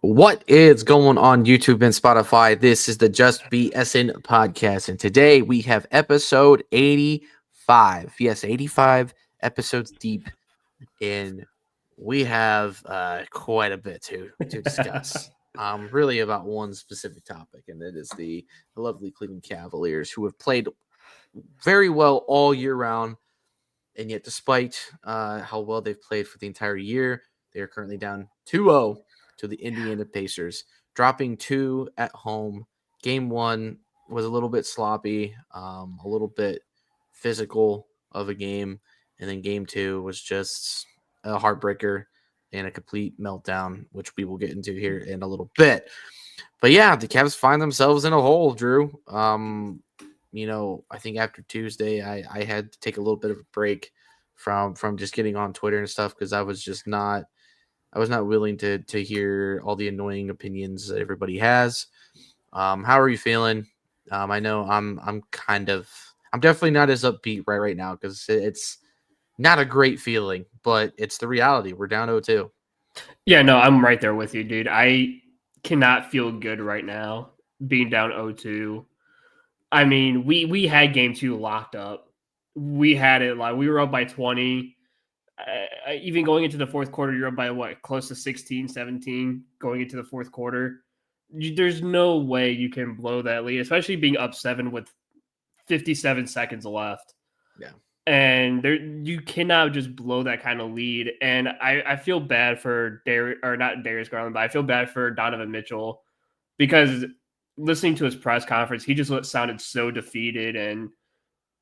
What is going on YouTube and Spotify? This is the Just BSN podcast, and today we have episode 85. Yes, 85 episodes deep, and we have quite a bit to discuss. Really about one specific topic, and it is the lovely Cleveland Cavaliers, who have played very well all year round, and yet despite how well they've played for the entire year, they are currently down 2-0 to the Indiana Pacers, dropping two at home. Game one was a little bit sloppy, a little bit physical of a game, and then game two was just a heartbreaker and a complete meltdown, which we will get into here in a little bit. But yeah, the Cavs find themselves in a hole, Drew. I think after Tuesday, I had to take a little bit of a break from just getting on Twitter and stuff because I was not willing to hear all the annoying opinions that everybody has. How are you feeling? I know I'm definitely not as upbeat right now because it's not a great feeling, but it's the reality. We're down 0-2. Yeah, no, I'm right there with you, dude. I cannot feel good right now being down 0-2. I mean, we had game 2 locked up. We had it like we were up by 20. Even going into the fourth quarter, you're up by what? Close to 16, 17 going into the fourth quarter. There's no way you can blow that lead, especially being up 7 with 57 seconds left. Yeah. And there you cannot just blow that kind of lead. And I feel bad for not Darius Garland, but I feel bad for Donovan Mitchell because listening to his press conference, he just sounded so defeated and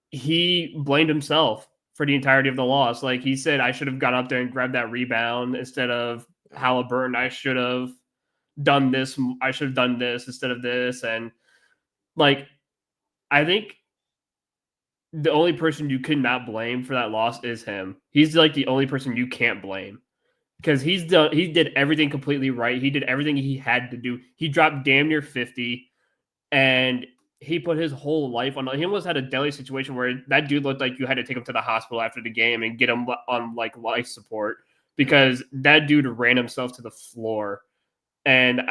he blamed himself for the entirety of the loss. Like he said, I should have gone up there and grabbed that rebound instead of Halliburton. I should have done this. I should have done this instead of this. And like, I think the only person you could not blame for that loss is him. He's like the only person you can't blame because he did everything completely right. He did everything he had to do. He dropped damn near 50 and he put his whole life on. He almost had a deadly situation where that dude looked like you had to take him to the hospital after the game and get him on like life support because that dude ran himself to the floor. And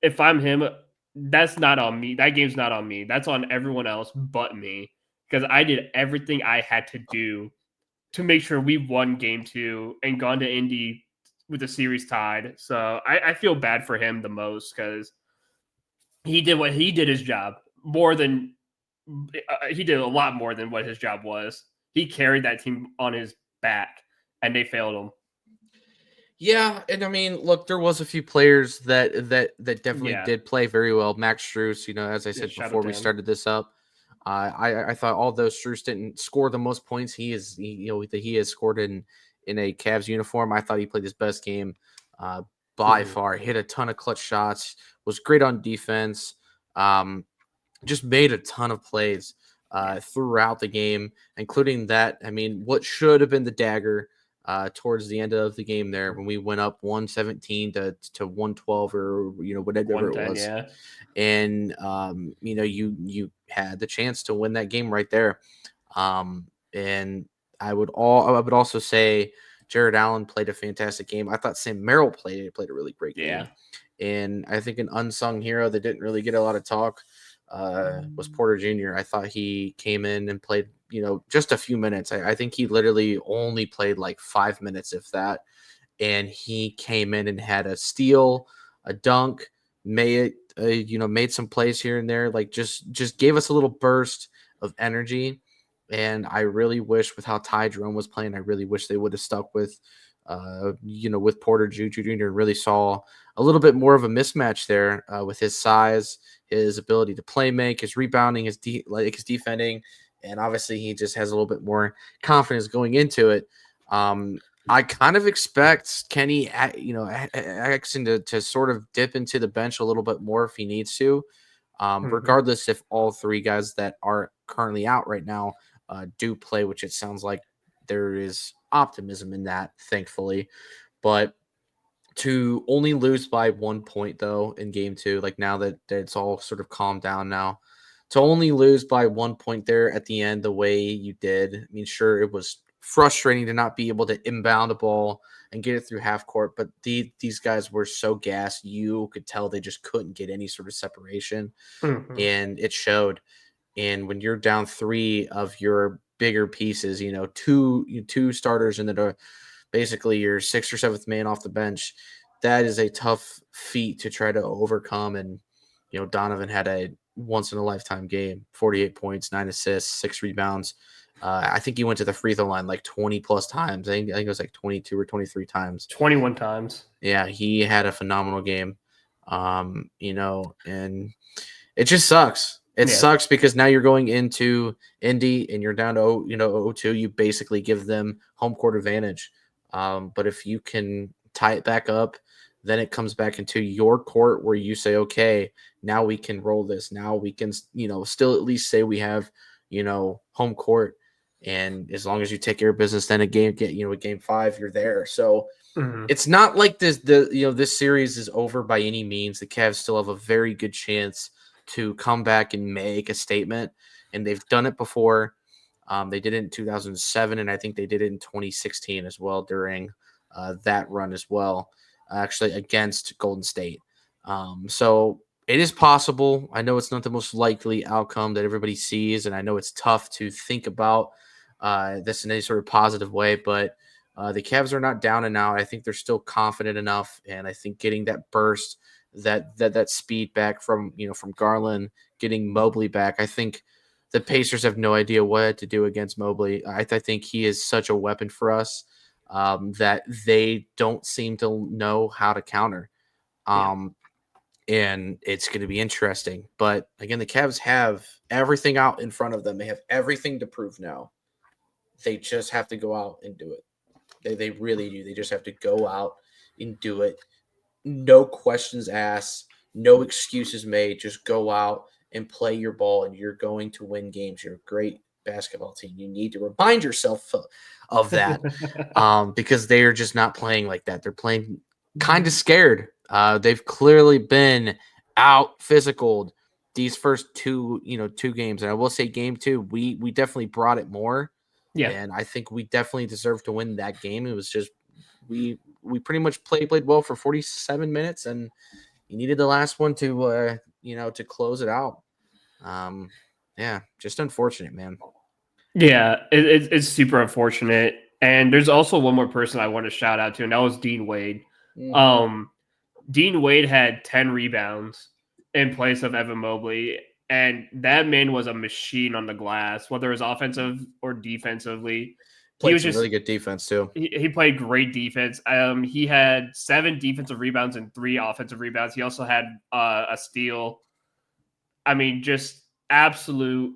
if I'm him, that's not on me. That game's not on me. That's on everyone else but me because I did everything I had to do to make sure we won game 2 and gone to Indy with the series tied. So I feel bad for him the most because he did his job more than he did a lot more than what his job was. He carried that team on his back and they failed him. Yeah, and I mean, look, there was a few players that definitely Yeah. did play very well. Max Struess, as I Yeah, said shout before out to we him. started this up, I thought although Struess didn't score the most points, that he has scored in a Cavs uniform. I thought he played his best game uh, by Mm-hmm. far. Hit a ton of clutch shots, was great on defense. Um, just made a ton of plays Yeah. throughout the game, including that. I mean, what should have been the dagger towards the end of the game there when we went up 117 to 112 or whatever it 110, was, yeah. and you had the chance to win that game right there. And I would also say Jared Allen played a fantastic game. I thought Sam Merrill played a really great Yeah. game, and I think an unsung hero that didn't really get a lot of talk was Porter Jr. I thought he came in and played, just a few minutes. I think he literally only played like 5 minutes, if that. And he came in and had a steal, a dunk, made some plays here and there. Like just gave us a little burst of energy. And I really wish, with how Ty Jerome was playing, I really wish they would have stuck with Porter Jr. and really saw a little bit more of a mismatch there with his size, his ability to play make, his rebounding, his defending, and obviously he just has a little bit more confidence going into it. I kind of expect Kenny, Atkinson to sort of dip into the bench a little bit more if he needs to, Mm-hmm. regardless if all three guys that are currently out right now do play, which it sounds like there is optimism in that, thankfully. But to only lose by 1 point, though, in game two, like now that it's all sort of calmed down now, to only lose by 1 point there at the end the way you did, I mean, sure, it was frustrating to not be able to inbound the ball and get it through half court. But these guys were so gassed, you could tell they just couldn't get any sort of separation, Mhm. and it showed. And when you're down three of your bigger pieces, two starters and then basically your sixth or seventh man off the bench, that is a tough feat to try to overcome. And Donovan had a once in a lifetime game: 48 points, 9 assists, 6 rebounds. I think he went to the free throw line like 20 plus times. I think it was like 22 or 23 times. 21 times. Yeah, he had a phenomenal game. And it just sucks. It Yeah. sucks because now you're going into Indy and you're down to 0-2. You basically give them home court advantage. But if you can tie it back up, then it comes back into your court where you say, okay, now we can roll this. Now we can, still at least say we have, home court. And as long as you take care of business, then a game 5, you're there. So Mhm. it's not like this series is over by any means. The Cavs still have a very good chance to come back and make a statement, and they've done it before. They did it in 2007, and I think they did it in 2016 as well during that run as well, actually against Golden State. So it is possible. I know it's not the most likely outcome that everybody sees, and I know it's tough to think about this in any sort of positive way, but the Cavs are not down and out. I think they're still confident enough, and I think getting that burst, that speed back from Garland, getting Mobley back. I think the Pacers have no idea what to do against Mobley. I think he is such a weapon for us that they don't seem to know how to counter. Yeah. And it's going to be interesting. But again, the Cavs have everything out in front of them. They have everything to prove now. They just have to go out and do it. They really do. They just have to go out and do it. No questions asked, no excuses made. Just go out and play your ball, and you're going to win games. You're a great basketball team. You need to remind yourself of that because they are just not playing like that. They're playing kind of scared. They've clearly been out physical these first two games, and I will say, game 2, we definitely brought it more. Yeah. And I think we definitely deserved to win that game. It was just we pretty much played well for 47 minutes, and you needed the last one to close it out. Um, yeah, just unfortunate, man. Yeah, it's super unfortunate. And there's also one more person I want to shout out to, and that was Dean Wade. Mm-hmm. Um, Dean Wade had 10 rebounds in place of Evan Mobley, and that man was a machine on the glass, whether it was offensive or defensively. He Played was some just really good defense too. he played great defense. He had 7 defensive rebounds and 3 offensive rebounds. He also had a steal. I mean, just absolute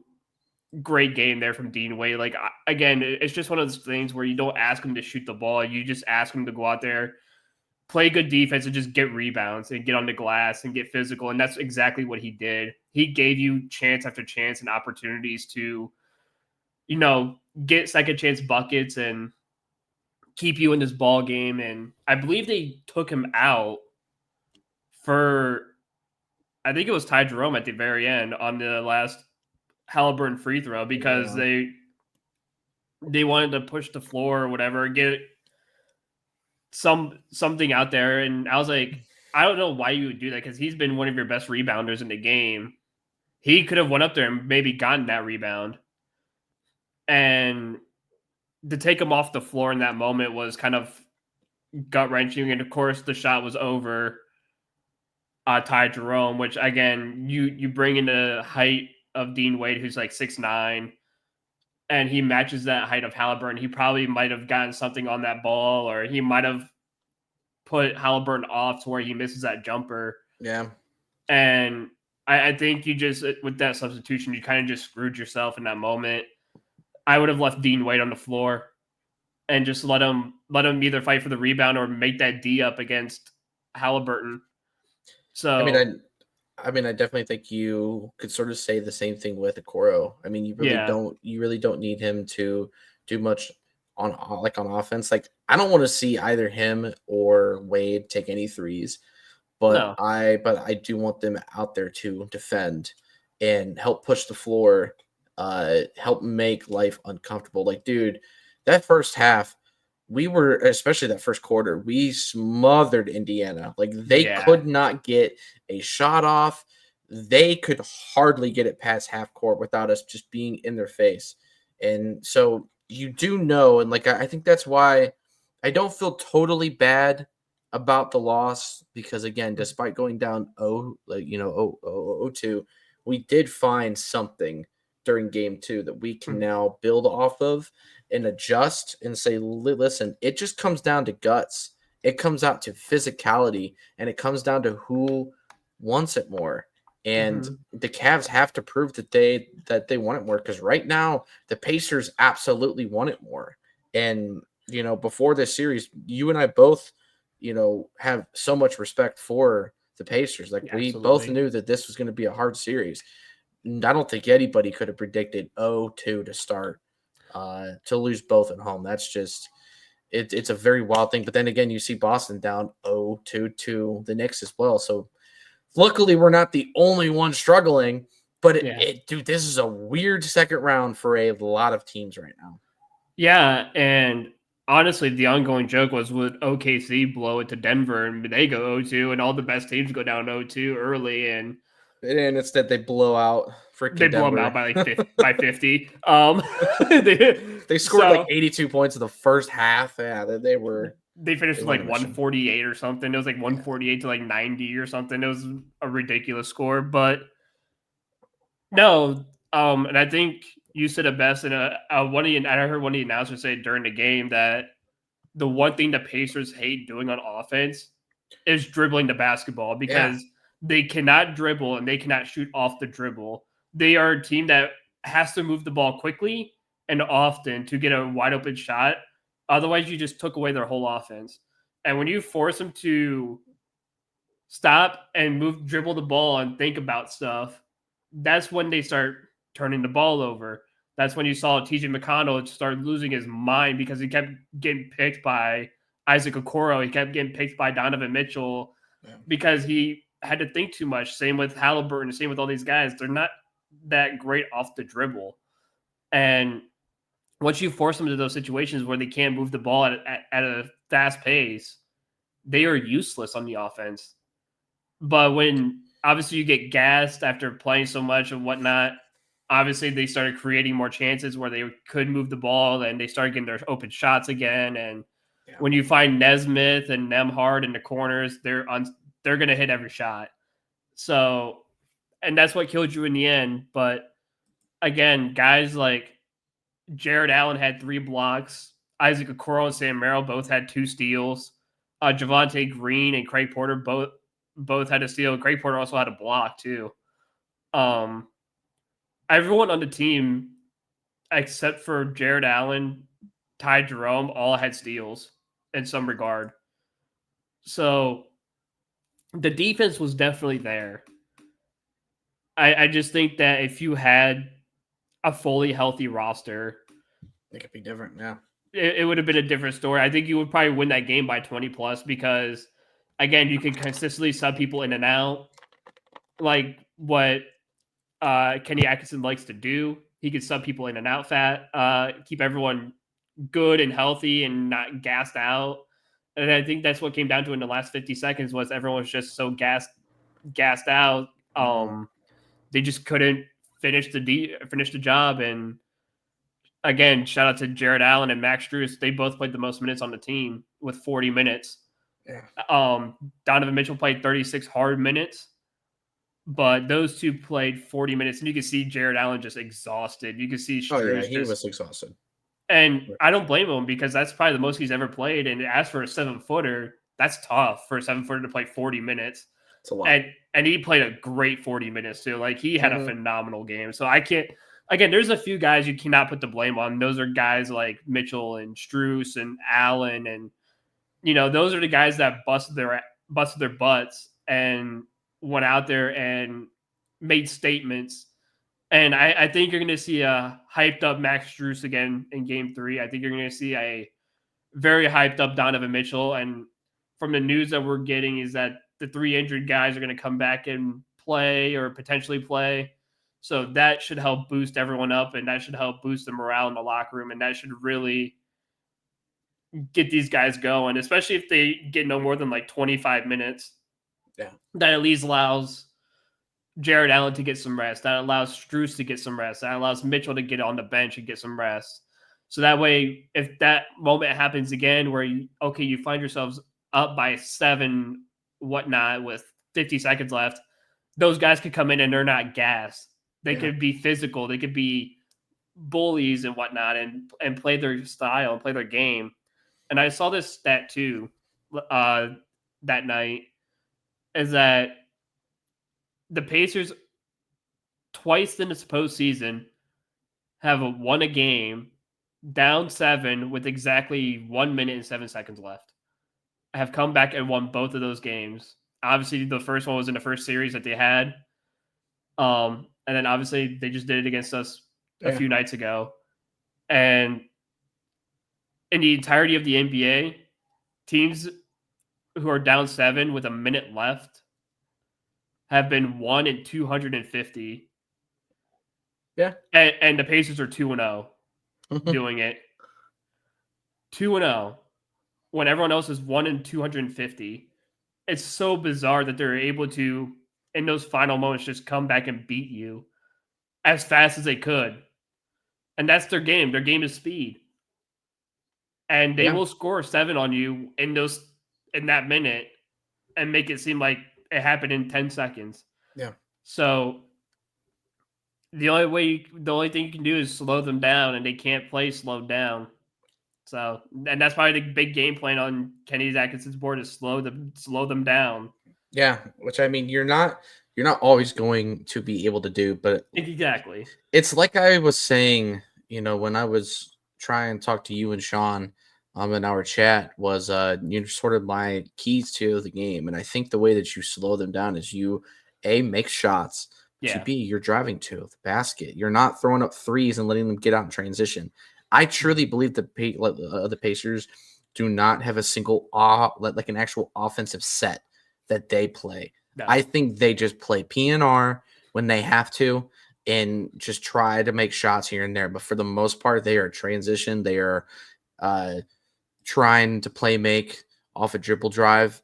great game there from Dean Wade. Like again, it's just one of those things where you don't ask him to shoot the ball. You just ask him to go out there, play good defense, and just get rebounds and get on the glass and get physical. And that's exactly what he did. He gave you chance after chance and opportunities to, get second chance buckets and keep you in this ball game. And I believe they took him out for, I think it was Ty Jerome at the very end on the last Halliburton free throw because Yeah. they wanted to push the floor or whatever, get something out there. And I was like, I don't know why you would do that because he's been one of your best rebounders in the game. He could have went up there and maybe gotten that rebound. And to take him off the floor in that moment was kind of gut wrenching. And of course, the shot was over Ty Jerome, which again, you bring in the height of Dean Wade, who's like 6'9", and he matches that height of Halliburton. He probably might have gotten something on that ball, or he might have put Halliburton off to where he misses that jumper. Yeah. And I think you just, with that substitution, you kind of just screwed yourself in that moment. I would have left Dean Wade on the floor and just let him either fight for the rebound or make that D up against Halliburton. So I mean, I definitely think you could sort of say the same thing with Okoro. I mean, you really don't need him to do much on offense. Like, I don't want to see either him or Wade take any threes, but no, I do want them out there to defend and help push the floor, help make life uncomfortable. Like, dude, that first half, we were, especially that first quarter, we smothered Indiana. Like they Yeah. could not get a shot off. They could hardly get it past half court without us just being in their face. And so you do know, and like I think that's why I don't feel totally bad about the loss because again, despite going down 2, we did find something during game 2 that we can now build off of and adjust and say, listen, it just comes down to guts. It comes out to physicality and it comes down to who wants it more. And Mm-hmm. the Cavs have to prove that they want it more because right now the Pacers absolutely want it more. And before this series, you and I both, have so much respect for the Pacers. Like Yeah, we both absolutely. knew that this was going to be a hard series. I don't think anybody could have predicted 0-2 to start, to lose both at home. That's just it's a very wild thing. But then again, you see Boston down 0-2 to the Knicks as well. So luckily, we're not the only one struggling. But Yeah. dude, this is a weird second round for a lot of teams right now. Yeah, and honestly, the ongoing joke was would OKC blow it to Denver and they go 0-2 and all the best teams go down 0-2 early and And instead, they blow out they freaking blow them out Denver. by like 50. They scored like So 82 points in the first half. Yeah, they were they finished they with weren't like a machine. 148 or something. It was like Yeah. 148 to like 90 or something. It was a ridiculous score, but no, and I think you said it best in I heard one of the announcers say during the game that the one thing the Pacers hate doing on offense is dribbling the basketball Yeah. because they cannot dribble and they cannot shoot off the dribble. They are a team that has to move the ball quickly and often to get a wide open shot. Otherwise, you just took away their whole offense. And when you force them to stop and dribble the ball and think about stuff, that's when they start turning the ball over. That's when you saw TJ McConnell start losing his mind because he kept getting picked by Isaac Okoro. He kept getting picked by Donovan Mitchell Yeah. because he had to think too much. Same with Halliburton, same with all these guys. They're not that great off the dribble. And once you force them into those situations where they can't move the ball at a fast pace, they are useless on the offense. But when obviously you get gassed after playing so much and whatnot, obviously they started creating more chances where they could move the ball and they started getting their open shots again. And Yeah. when you find Nesmith and Nemhard in the corners, they're going to hit every shot. So, and that's what killed you in the end. But again, guys like Jared Allen had 3 blocks. Isaac Okoro and Sam Merrill both had 2 steals. Javante Green and Craig Porter both had a steal. Craig Porter also had a block too. Um, everyone on the team except for Jared Allen, Ty Jerome, all had steals in some regard. So the defense was definitely there. I just think that if you had a fully healthy roster, It could be different. Yeah. it would have been a different story. I think you would probably win that game by 20 plus because, again, you can consistently sub people in and out, like what Kenny Atkinson likes to do. He can sub people in and out keep everyone good and healthy and not gassed out. And I think that's what came down to in the last 50 seconds was everyone was just so gassed out. Mm-hmm. They just couldn't finish the job. And again, shout out to Jared Allen and Max Strus. They both played the most minutes on the team with 40 minutes. Yeah. Donovan Mitchell played 36 hard minutes, but those two played 40 minutes, and you can see Jared Allen just exhausted. You can see Oh yeah, Strus he just, was exhausted. and I don't blame him because that's probably the most he's ever played. And as for a 7-footer, that's tough for a 7-footer to play 40 minutes. It's a lot. And he played a great 40 minutes too. Like he had a phenomenal game. So I can't. Again, there's a few guys you cannot put the blame on. Those are guys like Mitchell and Strus and Allen, and those are the guys that busted their butts and went out there and made statements. And I think you're going to see a hyped up Max Strus again in Game 3. I think you're going to see a very hyped up Donovan Mitchell. And from the news that we're getting is that the 3 injured guys are going to come back and play or potentially play. So that should help boost everyone up, and that should help boost the morale in the locker room, and that should really get these guys going, especially if they get no more than like 25 minutes. Yeah. That at least allows Jared Allen to get some rest. That allows Strus to get some rest. That allows Mitchell to get on the bench and get some rest. So that way, if that moment happens again where you find yourselves up by 7, whatnot, with 50 seconds left, those guys could come in and they're not gassed. They could be physical. They could be bullies and whatnot, and play their style and play their game. And I saw this stat too that night, is that the Pacers twice in this postseason have won a game down 7 with exactly 1 minute and 7 seconds left. Have come back and won both of those games. Obviously, the first one was in the first series that they had. And then obviously they just did it against us a few nights ago. And in the entirety of the NBA, teams who are down 7 with a minute left have been 1 in 250. Yeah. And the Pacers are 2-0 doing it. 2-0 when everyone else is 1 in 250. It's so bizarre that they're able to, in those final moments, just come back and beat you as fast as they could. And that's their game. Their game is speed. And they will score 7 on you in that minute and make it seem like it happened in 10 seconds. Yeah. So the only thing you can do is slow them down, and they can't play slowed down. So, and that's probably the big game plan on Kenny Atkinson's board, is slow them down. Yeah, which I mean, you're not always going to be able to do, but exactly, it's like I was saying, when I was trying to talk to you and Sean in our chat, was you're sort of my keys to the game. And I think the way that you slow them down is you make shots, to B, you're driving to the basket. You're not throwing up threes and letting them get out in transition. I truly believe the Pacers do not have a single like an actual offensive set that they play. No. I think they just play PNR when they have to and just try to make shots here and there. But for the most part, they are transition. They are trying to make off a dribble drive,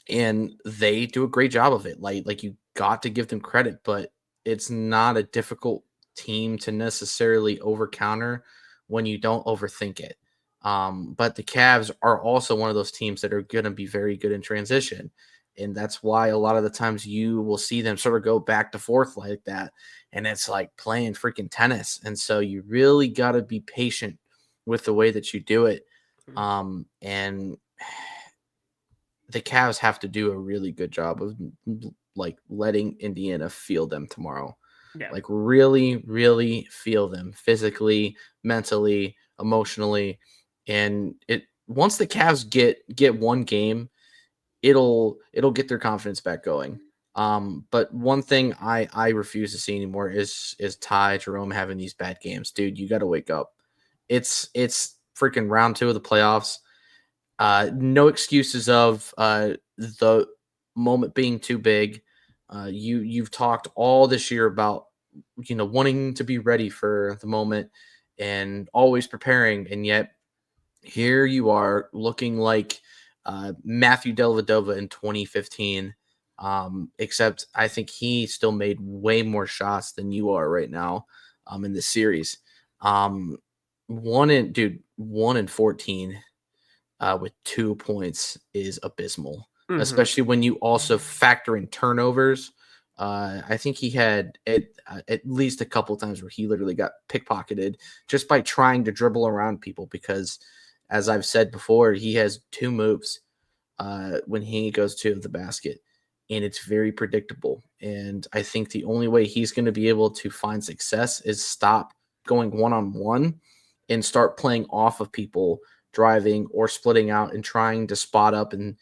and they do a great job of it. Like you got to give them credit, but it's not a difficult team to necessarily over counter when you don't overthink it. But the Cavs are also one of those teams that are going to be very good in transition. And that's why a lot of the times you will see them sort of go back to forth like that. And it's like playing freaking tennis. And so you really got to be patient with the way that you do it. And the Cavs have to do a really good job of like letting Indiana feel them tomorrow. Yeah. Like really, really feel them physically, mentally, emotionally. And once the Cavs get one game, it'll get their confidence back going. But one thing I refuse to see anymore is Ty Jerome having these bad games. Dude, you got to wake up. It's freaking round 2 of the playoffs. No excuses of the moment being too big. You've talked all this year about wanting to be ready for the moment and always preparing, and yet here you are looking like Matthew Dellavedova in 2015. Except I think he still made way more shots than you are right now in this series. 1 in 14 with 2 points is abysmal, especially when you also factor in turnovers. I think he had at least a couple times where he literally got pickpocketed just by trying to dribble around people because, as I've said before, he has 2 moves when he goes to the basket, and it's very predictable. And I think the only way he's going to be able to find success is stop going one-on-one and start playing off of people driving or splitting out and trying to spot up and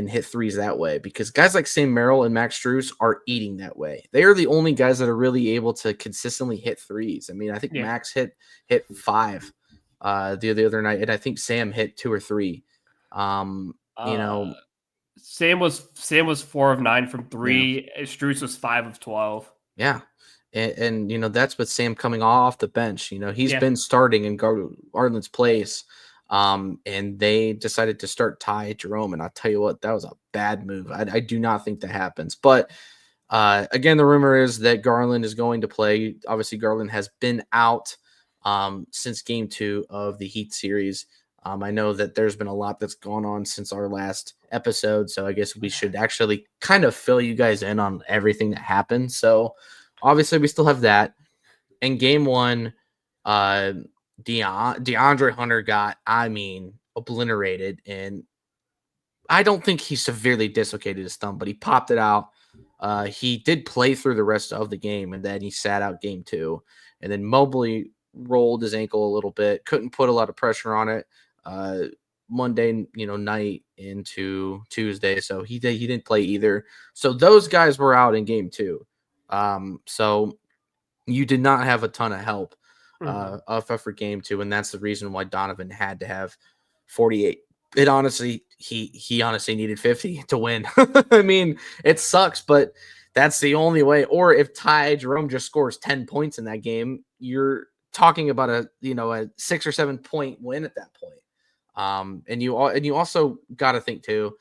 hit threes that way, because guys like Sam Merrill and Max Strus are eating that way. They are the only guys that are really able to consistently hit threes. I mean, I think Max hit 5 the other night, and I think Sam hit 2 or 3. Sam was 4 of 9 from 3. Yeah. Strus was 5 of 12. Yeah. And that's with Sam coming off the bench. He's been starting in Garland's place And they decided to start Ty Jerome. And I'll tell you what, that was a bad move. I do not think that happens. But again, the rumor is that Garland is going to play. Obviously, Garland has been out since game 2 of the Heat series. I know that there's been a lot that's gone on since our last episode, so I guess we should actually kind of fill you guys in on everything that happened. So, obviously, we still have that. In game 1, DeAndre Hunter got, obliterated, and I don't think he severely dislocated his thumb, but he popped it out. He did play through the rest of the game, and then he sat out game 2. And then Mobley rolled his ankle a little bit, couldn't put a lot of pressure on it. Monday, night into Tuesday, so he didn't play either. So those guys were out in game 2. So you did not have a ton of help for game 2, and that's the reason why Donovan had to have 48. It honestly, he honestly needed 50 to win. I mean, it sucks, but that's the only way. Or if Ty Jerome just scores 10 points in that game, you're talking about a 6 or 7 point win at that point. And you also got to think too,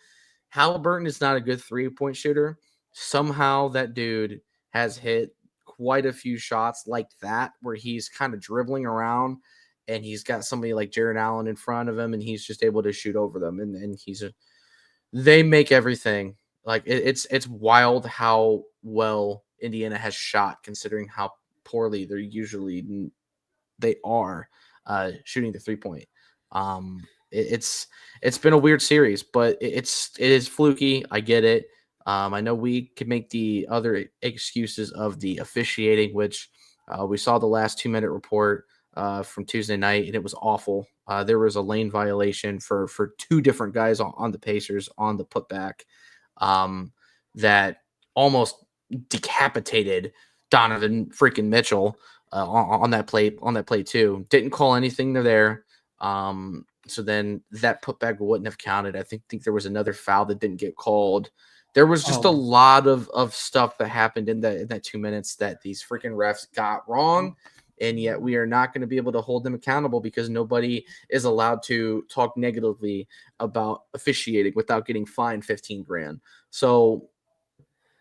Halliburton is not a good 3-point shooter. Somehow that dude has hit quite a few shots like that where he's kind of dribbling around and he's got somebody like Jared Allen in front of him and he's just able to shoot over them. And they make everything like it's wild how well Indiana has shot considering how poorly they are shooting the 3-point. It's been a weird series, but it is fluky. I get it. I know we could make the other excuses of the officiating, which we saw the last 2-minute report from Tuesday night, and it was awful. There was a lane violation for 2 different guys on the Pacers on the putback that almost decapitated Donovan freaking Mitchell on that play too. Didn't call anything there. So then that putback wouldn't have counted. I think there was another foul that didn't get called. There was just a lot of stuff that happened in that 2 minutes that these freaking refs got wrong. And yet we are not going to be able to hold them accountable because nobody is allowed to talk negatively about officiating without getting fined 15 grand. So,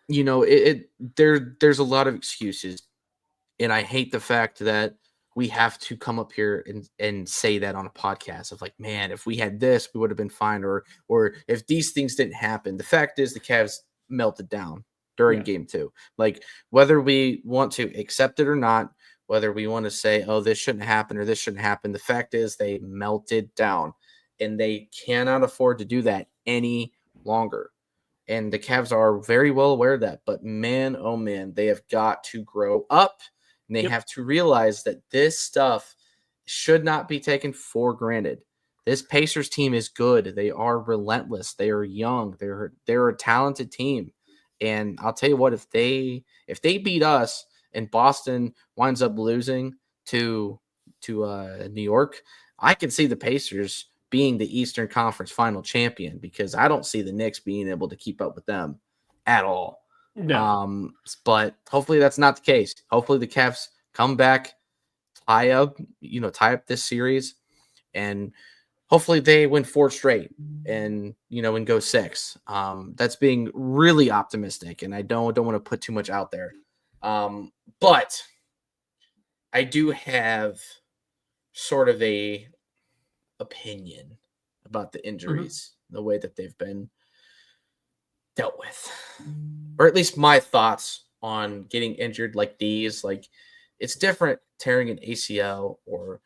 there's a lot of excuses. And I hate the fact that we have to come up here and say that on a podcast of like, man, if we had this, we would have been fine. Or if these things didn't happen. The fact is the Cavs melted down during game 2. Like whether we want to accept it or not, whether we want to say, oh, this shouldn't happen or this shouldn't happen. The fact is they melted down and they cannot afford to do that any longer. And the Cavs are very well aware of that. But man, oh man, they have got to grow up. And they have to realize that this stuff should not be taken for granted. This Pacers team is good. They are relentless. They are young. They're a talented team. And I'll tell you what, if they beat us and Boston winds up losing to New York, I can see the Pacers being the Eastern Conference Final champion because I don't see the Knicks being able to keep up with them at all. No. But hopefully that's not the case. Hopefully the Cavs come back, tie up this series, and hopefully they win 4 straight and go 6. That's being really optimistic, and I don't want to put too much out there. But I do have sort of a opinion about the injuries, the way that they've been dealt with, or at least my thoughts on getting injured like these. Like it's different tearing an ACL or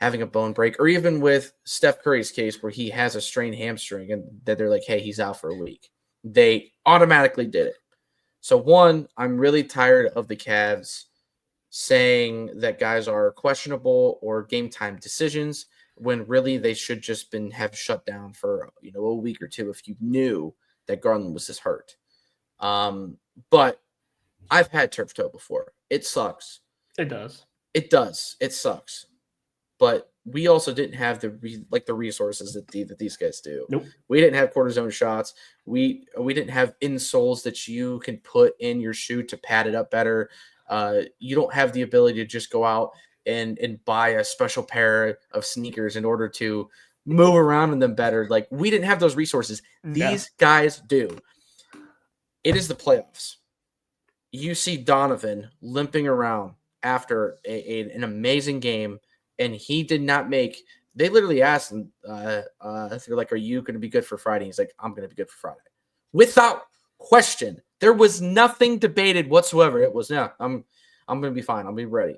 having a bone break, or even with Steph Curry's case where he has a strained hamstring and that they're like, hey, he's out for a week. They automatically did it. So one, I'm really tired of the Cavs saying that guys are questionable or game time decisions when really they should just have shut down for a week or 2 if you knew that Garland was this hurt. But I've had turf toe before. It sucks. It does. It does. It sucks. But we also didn't have the resources that these guys do. Nope. We didn't have cortisone shots. We didn't have insoles that you can put in your shoe to pad it up better. You don't have the ability to just go out and buy a special pair of sneakers in order to move around in them better. Like, we didn't have those resources. These guys do. It is the playoffs. You see Donovan limping around after an amazing game, and he did not make. They literally asked him, they're like, "Are you going to be good for Friday?" He's like, "I'm going to be good for Friday," without question. There was nothing debated whatsoever. It was, yeah, I'm going to be fine. I'll be ready,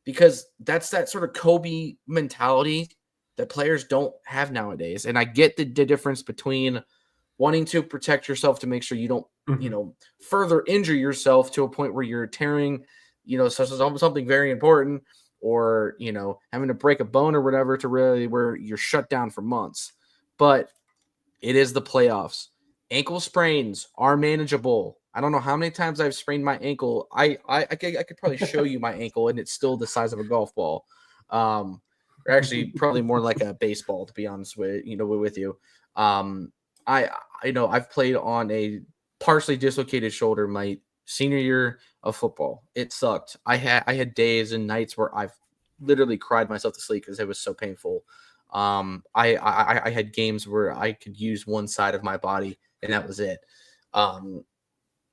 because that's that sort of Kobe mentality that players don't have nowadays. And I get the difference between wanting to protect yourself to make sure you don't, further injure yourself to a point where you're tearing, such as something very important, or, having to break a bone or whatever, to really where you're shut down for months. But it is the playoffs. Ankle sprains are manageable. I don't know how many times I've sprained my ankle. I could probably show you my ankle, and it's still the size of a golf ball. Or actually, probably more like a baseball, to be honest with you. I've played on a partially dislocated shoulder my senior year of football. It sucked. I had days and nights where I've literally cried myself to sleep because it was so painful. I had games where I could use one side of my body, and that was it.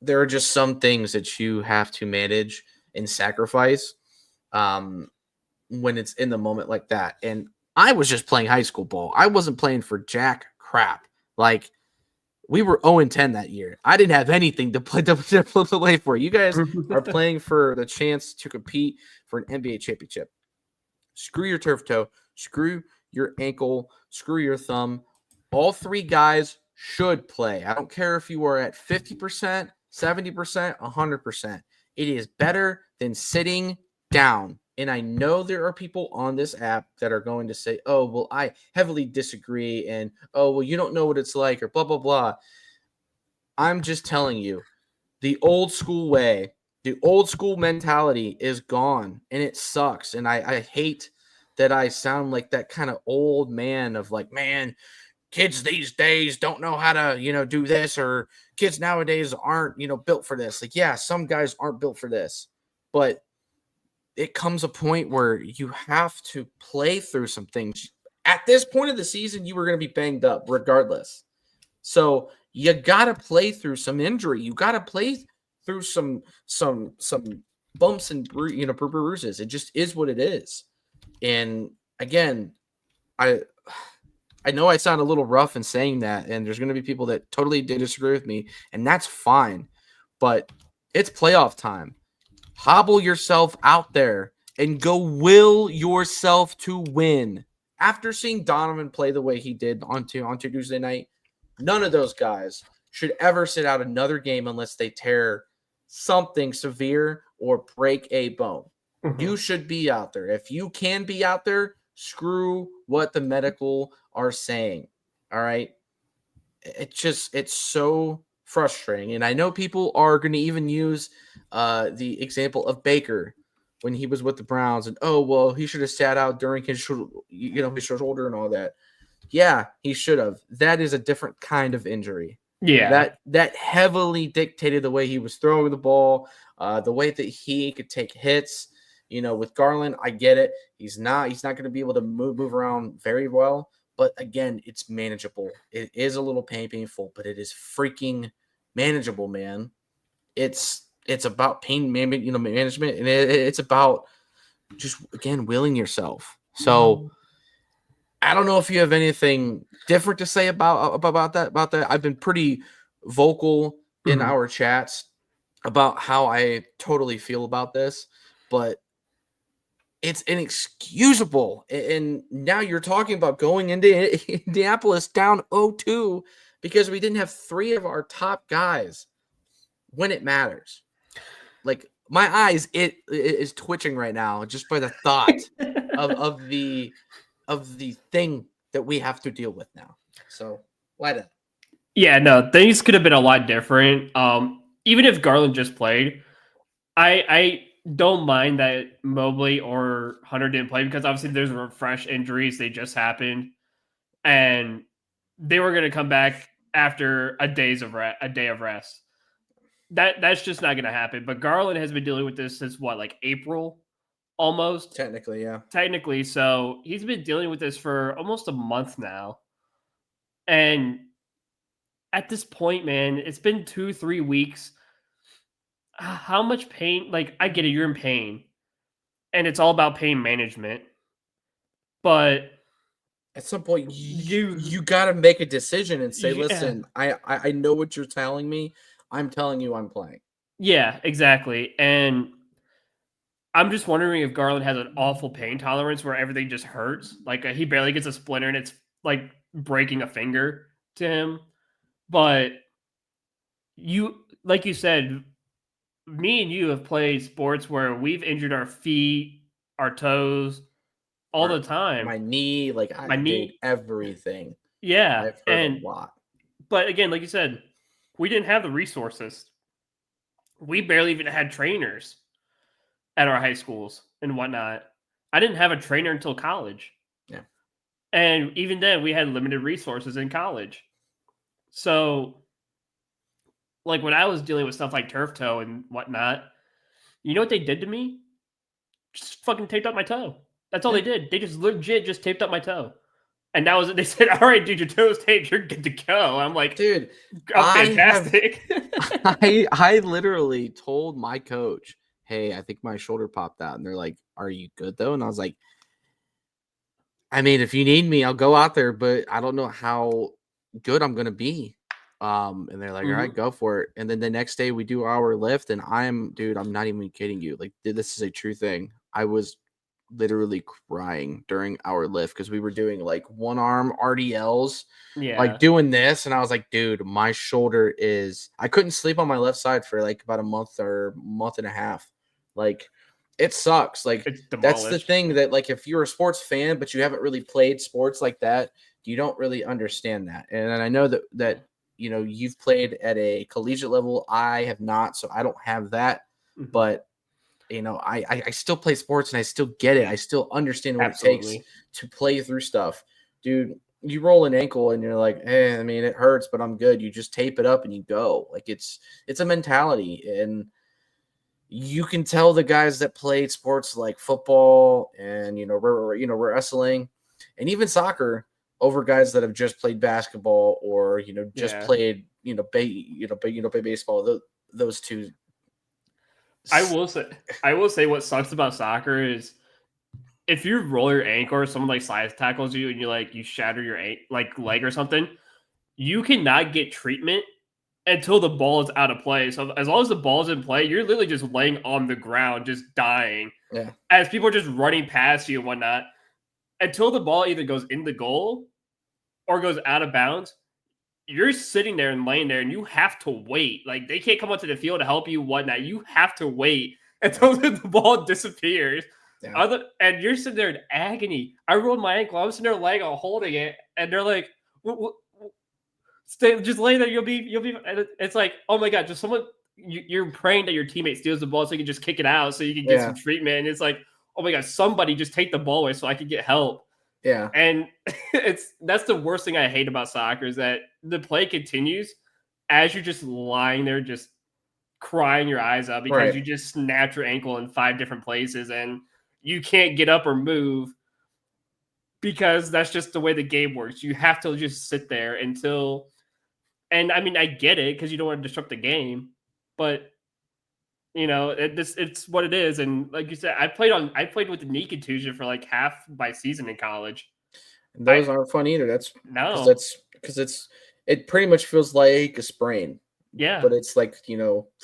There are just some things that you have to manage and sacrifice when it's in the moment like that. And I was just playing high school ball. I wasn't playing for jack crap. Like, we were 0-10 that year. I didn't have anything to play for. You guys are playing for the chance to compete for an NBA championship. Screw your turf toe. Screw your ankle. Screw your thumb. All three guys should play. I don't care if you are at 50%, 70%, 100%. It is better than sitting down. And I know there are people on this app that are going to say, "Oh, well, I heavily disagree," and, "Oh, well, you don't know what it's like," or blah, blah, blah. I'm just telling you, the old school way, the old school mentality is gone, and it sucks. And I hate that I sound like that kind of old man of like, "Man, kids these days don't know how to, do this," or "Kids nowadays aren't, built for this." Like, yeah, some guys aren't built for this, but it comes a point where you have to play through some things. At this point of the season, you were going to be banged up regardless. So you got to play through some injury. You got to play through some bumps and bruises. It just is what it is. And again, I know I sound a little rough in saying that, and there's going to be people that totally disagree with me, and that's fine. But it's playoff time. Hobble yourself out there and go will yourself to win. After seeing Donovan play the way he did on Tuesday night, none of those guys should ever sit out another game unless they tear something severe or break a bone. You should be out there. If you can be out there, screw what the medical are saying. All right? It's so frustrating. And I know people are going to even use the example of Baker when he was with the Browns, and, "Oh, well, he should have sat out during his his shoulder and all that." Yeah, he should have. That is a different kind of injury. Yeah. That heavily dictated the way he was throwing the ball, the way that he could take hits. With Garland, I get it. He's not going to be able to move around very well. But again, it's manageable. It is a little painful, but it is freaking manageable, man. It's about pain management, and it's about just, again, willing yourself. So I don't know if you have anything different to say about that. I've been pretty vocal in our chats about how I totally feel about this, but it's inexcusable. And now you're talking about going into Indianapolis down 0-2 because we didn't have three of our top guys when it matters. Like, my eyes, it is twitching right now just by the thought of the thing that we have to deal with now. So why not? Yeah, no, things could have been a lot different. Even if Garland just played, I don't mind that Mobley or Hunter didn't play, because obviously there's fresh injuries. They just happened, and they were going to come back after a day of rest. That's just not going to happen. But Garland has been dealing with this since what, like April, almost Technically, yeah. technically. So he's been dealing with this for almost a month now. And at this point, man, it's been 2, 3 weeks. How much pain? Like, I get it, you're in pain, and it's all about pain management. But At some point, you, you got to make a decision and say, yeah, listen, I know what you're telling me. I'm telling you I'm playing. yeah, exactly. And I'm just wondering if Garland has an awful pain tolerance where everything just hurts. Like he barely gets a splinter and it's like breaking a finger to him. But like you said, me and you have played sports where we've injured our feet, our toes all the time. My knee, like My dude, knee, everything. yeah. I've heard a And, lot. but again, like you said, we didn't have the resources. We barely even had trainers at our high schools and whatnot. I didn't have a trainer until college. Yeah. And even then, we had limited resources in college. So, like when I was dealing with stuff like turf toe and whatnot, you know what they did to me? Just fucking taped up my toe. That's all Yeah. they did. They just legit just taped up my toe. And that was it. They said, "All right, dude, your toe's taped. You're good to go." I'm like, Dude, "I'm I have fantastic." I literally told my coach, "Hey, I think my shoulder popped out." And they're like, "Are you good though?" And I was like, "I mean, if you need me, I'll go out there, but I don't know how good I'm going to be." And they're like, "All right, Mhm. go for it." And then the next day we do our lift and dude, I'm not even kidding you. Like this is a true thing. I was literally crying during our lift because we were doing like one arm RDLs, like Yeah, doing this, and I was like, dude, my shoulder is. I couldn't sleep on my left side for like about a month or month and a half. Like, it sucks. Like, it's that's the demolished. thing that like if you're a sports fan but you haven't really played sports like that, you don't really understand that. And I know that you've played at a collegiate level. I have not, so I don't have that, Mhm. but I still play sports and I still get it. I still understand what it takes Absolutely. to play through stuff. Dude, you roll an ankle and you're like, I mean, it hurts, but I'm good. You just tape it up and you go. Like it's a mentality. And you can tell the guys that played sports like football and wrestling and even soccer over guys that have just played basketball or just Yeah. played baseball. Those two. I will say I will say what sucks about soccer is if you roll your ankle or someone like side tackles you and you shatter your like leg or something, you cannot get treatment until the ball is out of play. So as long as the ball's in play, you're literally just laying on the ground, just dying Yeah. as people are just running past you and whatnot until the ball either goes in the goal or goes out of bounds. You're sitting there and laying there, and you have to wait. Like they can't come onto the field to help you, whatnot. You have to wait until the ball disappears. Yeah. And you're sitting there in agony. I rolled my ankle. I was sitting there laying on holding it, and they're like, "Stay, just lay there. You'll be." And it's like, oh my god, just someone. You're praying that your teammate steals the ball so you can just kick it out, so you can get some Yeah. treatment. And it's like, oh my god, somebody just take the ball away so I can get help. Yeah. And that's the worst thing I hate about soccer is that the play continues as you're just lying there, just crying your eyes out because Right. you just snapped your ankle in 5 different places and you can't get up or move because that's just the way the game works. You have to just sit there until, and I mean, I get it because you don't want to disrupt the game, but it's what it is. And like you said, I played with a knee contusion for like half my season in college. And I those aren't fun either. That's because no, it pretty much feels like a sprain, yeah, but it's like,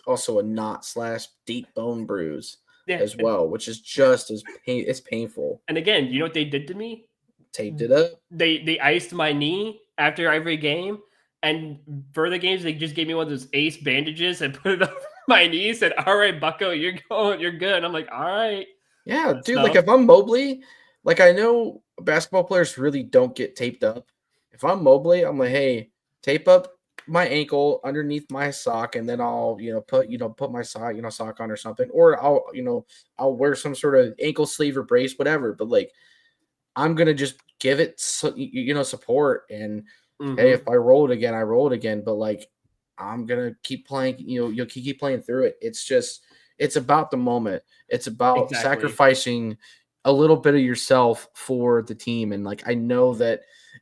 also a knot slash deep bone bruise yeah. as well, which is just as it's painful. And again, you know what they did to me? Taped it up. They iced my knee after every game, and for the games they just gave me one of those ace bandages and put it over my knee. Said, "All right, Bucko, you're good." And I'm like, "All right." Yeah, dude, like So if I'm Mobley, like I know basketball players really don't get taped up. If I'm Mobley, I'm like, hey, tape up my ankle underneath my sock, and then I'll, put my sock on or something. Or I'll wear some sort of ankle sleeve or brace, whatever. But like I'm gonna just give it support. And hey, if mhm. I roll it again, I roll it again. But like I'm gonna keep playing, you'll keep playing through it. it's about the moment. It's about Exactly. sacrificing a little bit of yourself for the team. And like I know that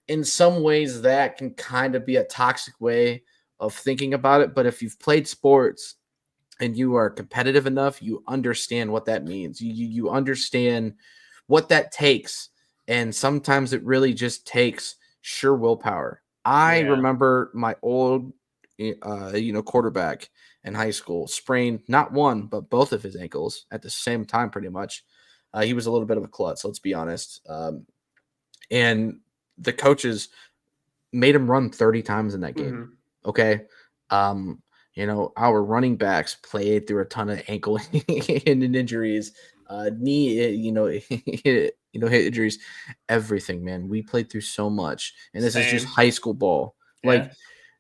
in some ways that can kind of be a toxic way of thinking about it. But if you've played sports and you are competitive enough, you understand what that means. You understand what that takes. And sometimes it really just takes sure willpower. I Yeah. remember my old quarterback in high school sprained not one but both of his ankles at the same time pretty much. He was a little bit of a klutz, let's be honest. And the coaches made him run 30 times in that game. Hmm. Okay. Um, our running backs played through a ton of ankle and injuries, knee, hit injuries, everything, man. We played through so much. And this is just Same. high school ball. Yeah. Like,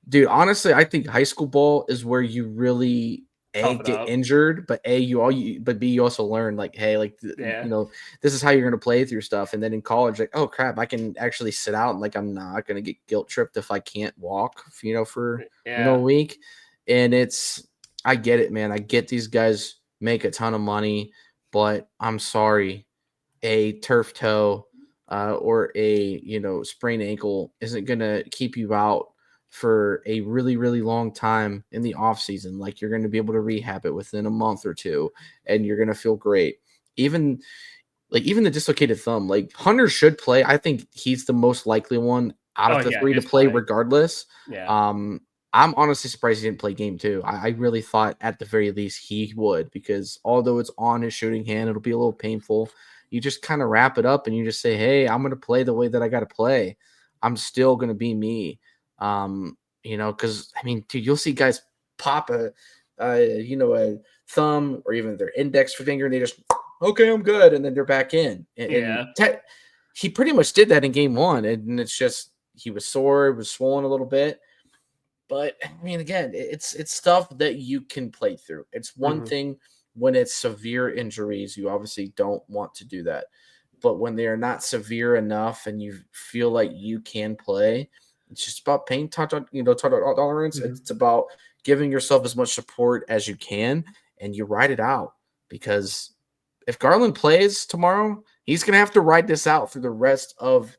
dude, honestly, I think high school ball is where you really Tough it get up. injured, but but B you also learn like, hey, like Yeah. this is how you're gonna play through stuff. And then in college, like, oh crap, I can actually sit out and like I'm not gonna get guilt tripped if I can't walk, for a Yeah. week. And I get it, man. I get these guys make a ton of money, but I'm sorry, a turf toe or a sprained ankle isn't gonna keep you out for a really really long time in the off season. Like you're going to be able to rehab it within a month or two and you're going to feel great. Even the dislocated thumb, like Hunter should play. I think he's the most likely one out Oh of the yeah, three to he's play playing. regardless. Yeah. um I'm honestly surprised he didn't play game two. I really thought at the very least he would, because although it's on his shooting hand, it'll be a little painful. You just kind of wrap it up and you just say, hey, I'm going to play the way that I got to play. I'm still going to be me. Because I mean, dude, you'll see guys pop a thumb or even their index finger and they just, okay, I'm good. And then they're back in. And Yeah. he pretty much did that in game one. And it's just, he was sore, it was swollen a little bit. But I mean, again, it's stuff that you can play through. It's one Hmm. thing when it's severe injuries, you obviously don't want to do that. But when they are not severe enough and you feel like you can play, it's just about pain tolerance. Hmm. It's about giving yourself as much support as you can, and you ride it out. Because if Garland plays tomorrow, he's gonna have to ride this out through the rest of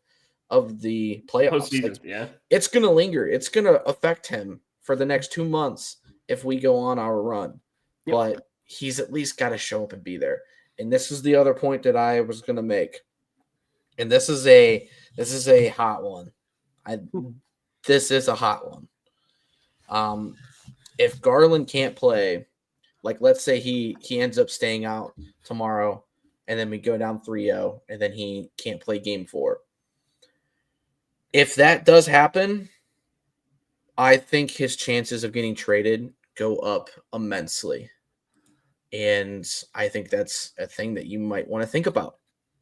the playoffs. Like Postseason. Yeah. it's gonna linger. It's gonna affect him for the next 2 months if we go on our run. Yep. But he's at least got to show up and be there. And this is the other point that I was gonna make. And this is a hot one. I This is a hot one. Um, if Garland can't play, like let's say he ends up staying out tomorrow, and then we go down 3-0, and then he can't play game four. If that does happen, I think his chances of getting traded go up immensely. And I think that's a thing that you might want to think about,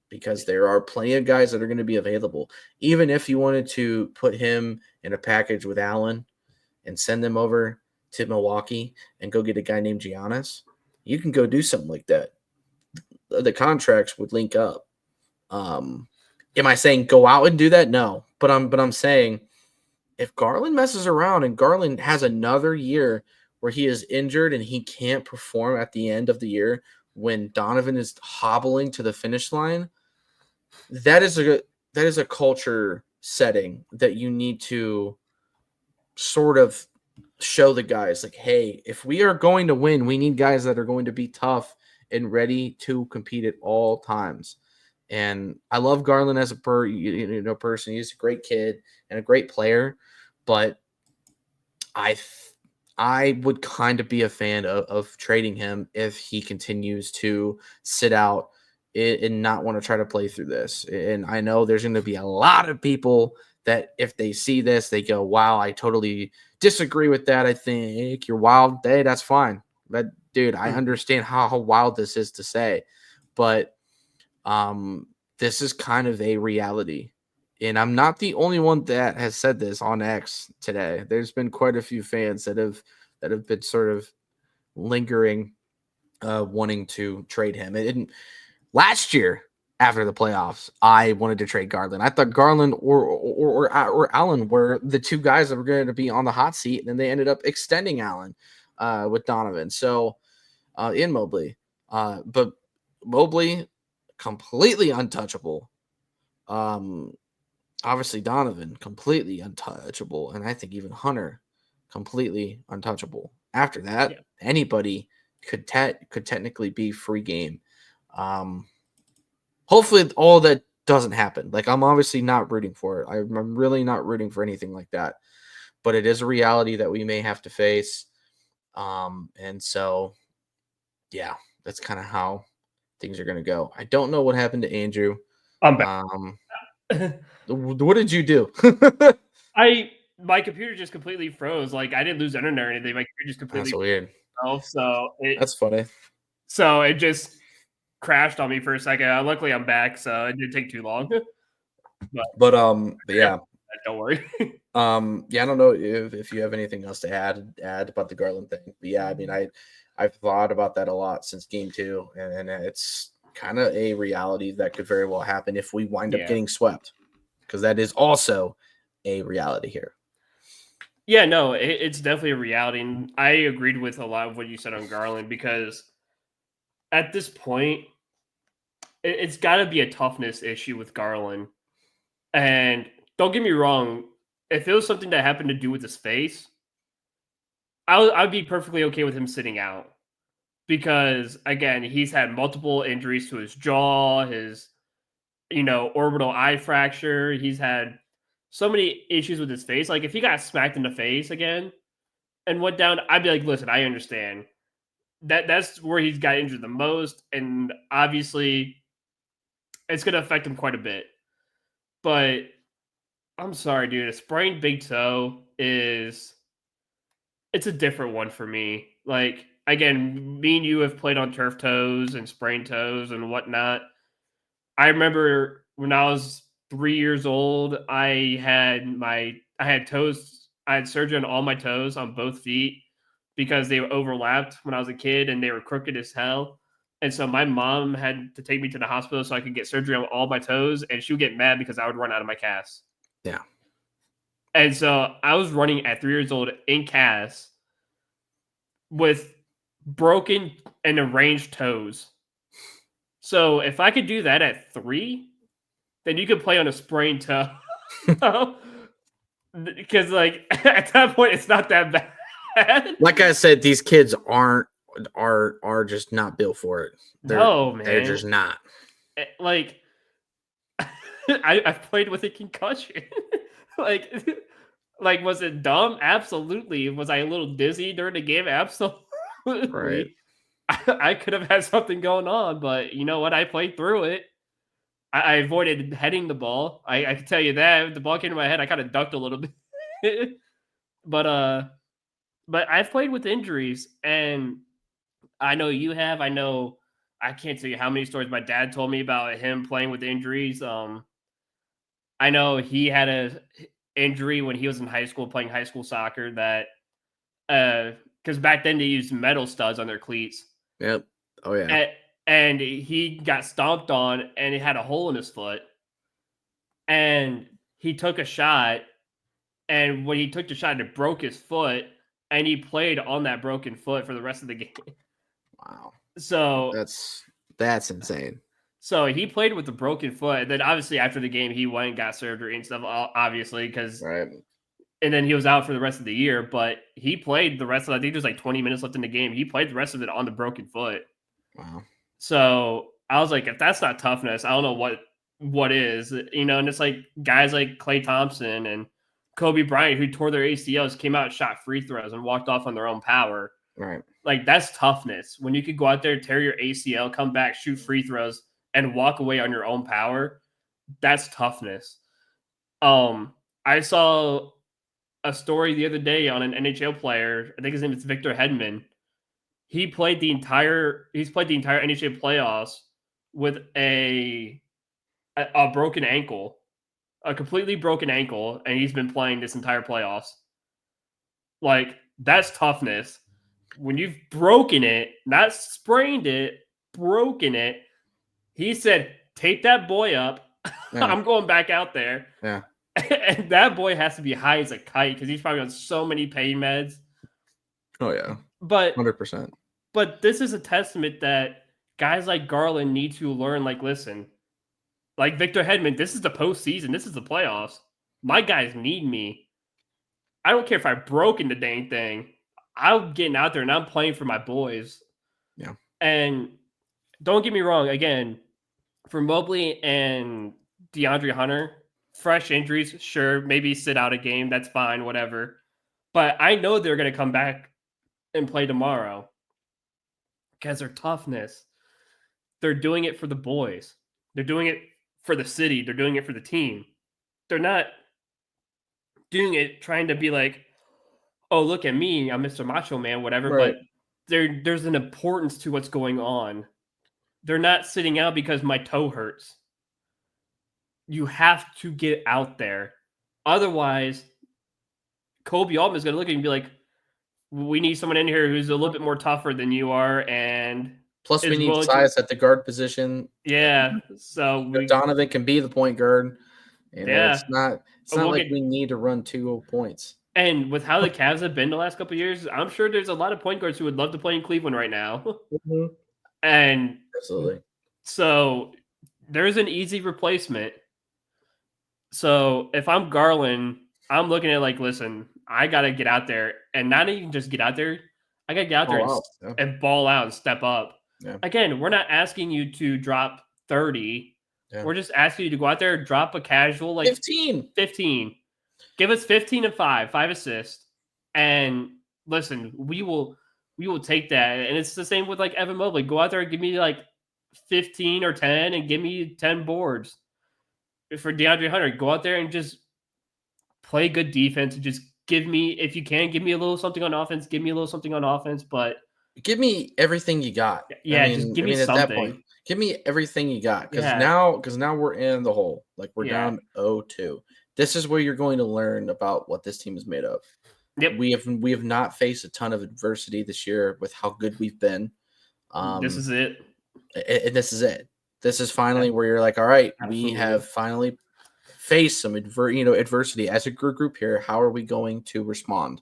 because there are plenty of guys that are going to be available. Even if you wanted to put him in a package with Allen and send them over to Milwaukee and go get a guy named Giannis, you can go do something like that. The contracts would link up. Um, am I saying go out and do that? No, but I'm saying if Garland messes around and Garland has another year where he is injured and he can't perform at the end of the year when Donovan is hobbling to the finish line, that is a culture setting that you need to sort of show the guys, like, hey, if we are going to win, we need guys that are going to be tough and ready to compete at all times. And I love Garland as a person. He's a great kid and a great player, but I I would kind of be a fan of trading him if he continues to sit out and not want to try to play through this. And I know there's going to be a lot of people that if they see this, they go, wow, I totally disagree with that. I think you're wild. Hey, that's fine. But dude, I Hmm. understand how wild this is to say. But um, this is kind of a reality. And I'm not the only one that has said this on X today. There's been quite a few fans that have been sort of lingering, wanting to trade him. And last year, after the playoffs, I wanted to trade Garland. I thought Garland or Allen were the two guys that were going to be on the hot seat, and then they ended up extending Allen with Donovan. So in Mobley. But Mobley completely untouchable. Obviously Donovan completely untouchable, and I think even Hunter completely untouchable. After that, anybody could technically be free game. Hopefully all that doesn't happen. Like, I'm obviously not rooting for it. I'm really not rooting for anything like that. But it is a reality that we may have to face. And so, yeah, that's kind of how things are going to go. I don't know what happened to Andrew. I'm back. What did you do? My computer just completely froze. Like, I didn't lose internet or anything. My computer just completely That's weird. That's funny. So it just crashed on me for a second. Luckily, I'm back, so it didn't take too long. But yeah. Don't worry. Yeah, I don't know if you have anything else to add about the Garland thing. But yeah, I mean, I've thought about that a lot since game 2, and it's kind of a reality that could very well happen if we wind up getting swept, because that is also a reality here. Yeah, no, it's definitely a reality, and I agreed with a lot of what you said on Garland, because at this point, it's got to be a toughness issue with Garland. And don't get me wrong, if it was something that happened to do with his face, I'd be perfectly okay with him sitting out. Because, again, he's had multiple injuries to his jaw, his, orbital eye fracture. He's had so many issues with his face. Like, if he got smacked in the face again and went down, I'd be like, listen, I understand. That's where he's got injured the most, and obviously it's going to affect him quite a bit. But I'm sorry, dude. A sprained big toe it's a different one for me. Like, again, me and you have played on turf toes and sprained toes and whatnot. I remember when I was 3 years old, I had toes. I had surgery on all my toes on both feet because they were overlapped when I was a kid and they were crooked as hell. And so my mom had to take me to the hospital so I could get surgery on all my toes, and she would get mad because I would run out of my cast. Yeah. And so I was running at 3 years old in cast with broken and arranged toes. So if I could do that at 3, then you could play on a sprained toe. Because, like, at that point, it's not that bad. Like I said, these kids are just not built for it. They're just not. Like, I've played with a concussion. like, was it dumb? Absolutely. Was I a little dizzy during the game? Absolutely. Right. I could have had something going on, but you know what? I played through it. I avoided heading the ball. I can tell you that. If the ball came to my head, I kind of ducked a little bit. But I've played with injuries, and I know you have. I know I can't tell you how many stories my dad told me about him playing with injuries. I know he had a injury when he was in high school playing high school soccer that because back then they used metal studs on their cleats. Yep. Oh yeah. And he got stomped on, and he had a hole in his foot. And he took a shot, and when he took the shot, it broke his foot, and he played on that broken foot for the rest of the game. Wow. So that's insane. So he played with a broken foot, and then obviously after the game, he went and got surgery and stuff. Obviously, because and then he was out for the rest of the year. But he played the rest of. I think there's like 20 minutes left in the game. He played the rest of it on the broken foot. Wow. So I was like, if that's not toughness, I don't know what is. And it's like guys like Klay Thompson and Kobe Bryant who tore their ACLs, came out, shot free throws, and walked off on their own power. Right. Like, that's toughness. When you could go out there, tear your ACL, come back, shoot free throws, and walk away on your own power, that's toughness. I saw a story the other day on an NHL player. I think his name is Victor Hedman. He's played the entire NHL playoffs with a broken ankle, a completely broken ankle, and he's been playing this entire playoffs. Like, that's toughness. When you've broken it, not sprained it, broken it, he said, tape that boy up. Yeah. I'm going back out there. Yeah. And that boy has to be high as a kite because he's probably on so many pain meds. Oh, yeah. But 100%. But this is a testament that guys like Garland need to learn, like, listen, like Victor Hedman, this is the postseason. This is the playoffs. My guys need me. I don't care if I broke in the dang thing. I'm getting out there and I'm playing for my boys. Yeah. And don't get me wrong, again, for Mobley and DeAndre Hunter, fresh injuries, sure, maybe sit out a game, that's fine, whatever. But I know they're going to come back and play tomorrow because their toughness. They're doing it for the boys. They're doing it for the city. They're doing it for the team. They're not doing it trying to be like, oh, look at me, I'm Mr. Macho Man, whatever. Right. But there's an importance to what's going on. They're not sitting out because my toe hurts. You have to get out there. Otherwise, Kobe Altman is going to look at you and be like, we need someone in here who's a little bit more tougher than you are and Plus, we is need willing size to. at the guard position. Yeah. So Donovan can be the point guard. yeah. It's not We'll like get, we need to run 2 points. and with how the Cavs have been the last couple of years, I'm sure there's a lot of point guards who would love to play in Cleveland right now. Mm-hmm. And Absolutely. so there's an easy replacement. So if I'm Garland, I'm looking at like, listen, I got to get out there and not even just get out there. I got to get out there and ball out and step up. Yeah. Again, we're not asking you to drop 30. Yeah. We're just asking you to go out there, drop a casual like 15. Give us 15 and 5 assists. And listen, we will take that. And it's the same with like Evan Mobley. Go out there and give me like 15 or 10 and give me 10 boards. For DeAndre Hunter, go out there and just play good defense and just give me, if you can, give me a little something on offense. Give me a little something on offense, but give me everything you got. Yeah, just give me something. At that point, give me everything you got because now we're in the hole. Like we're down 0-2. This is where you're going to learn about what this team is made of. Yep. We have not faced a ton of adversity this year with how good we've been. This is it. This is it. This is finally where you're like, all right, we have finally faced some adversity as a group here. How are we going to respond?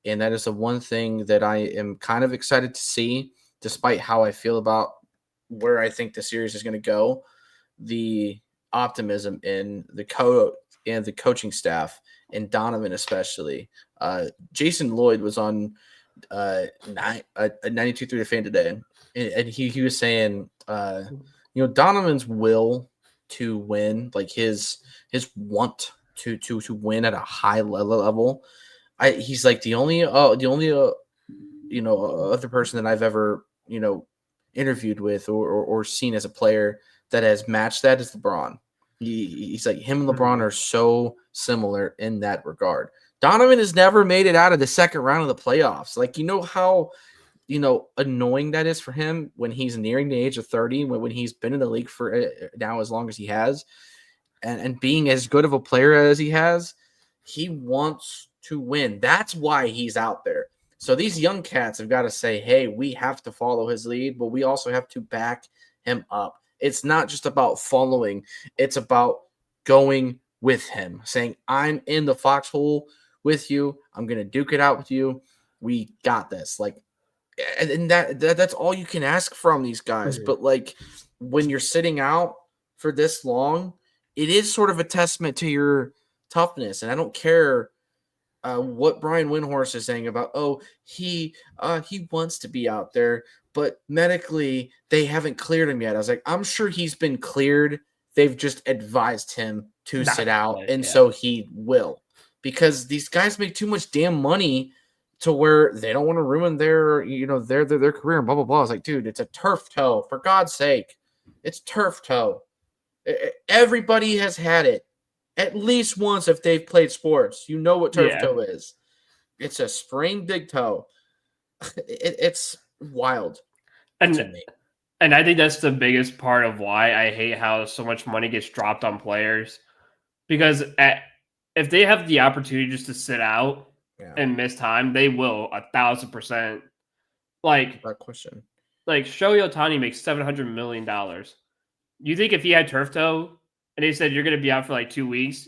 And that is the one thing that I am kind of excited to see, despite how I feel about where I think the series is going to go. The optimism in the coaching staff and Donovan especially. Jason Lloyd was on 92.3 The Fan today, and he was saying, Donovan's will to win, like his want to win at a high level. He's like the only other person that I've ever interviewed with or seen as a player that has matched that is LeBron. He's like him and LeBron are so similar in that regard. Donovan has never made it out of the second round of the playoffs. Like how annoying that is for him when he's nearing the age of 30, when he's been in the league for now as long as he has, and being as good of a player as he has, he wants to win. That's why he's out there. So these young cats have got to say, hey, we have to follow his lead, but we also have to back him up. It's not just about following. It's about going with him, saying, I'm in the foxhole with you. I'm going to duke it out with you. We got this. Like, and that's all you can ask from these guys. But like when you're sitting out for this long, it is sort of a testament to your toughness. And I don't care what Brian Windhorst is saying about, he wants to be out there, but medically they haven't cleared him yet. I was like, I'm sure he's been cleared. They've just advised him to sit out, and so he will, because these guys make too much damn money to where they don't want to ruin their career and blah blah blah. I was like, dude, it's a turf toe, for God's sake, it's turf toe. Everybody has had it at least once if they've played sports. You know what turf toe is. It's a sprained big toe. It's wild to me. And I think that's the biggest part of why I hate how so much money gets dropped on players. Because if they have the opportunity just to sit out and miss time, they will 1,000%. Like, that question. Like Shohei Ohtani makes $700 million. You think if he had turf toe and they said you're going to be out for like 2 weeks,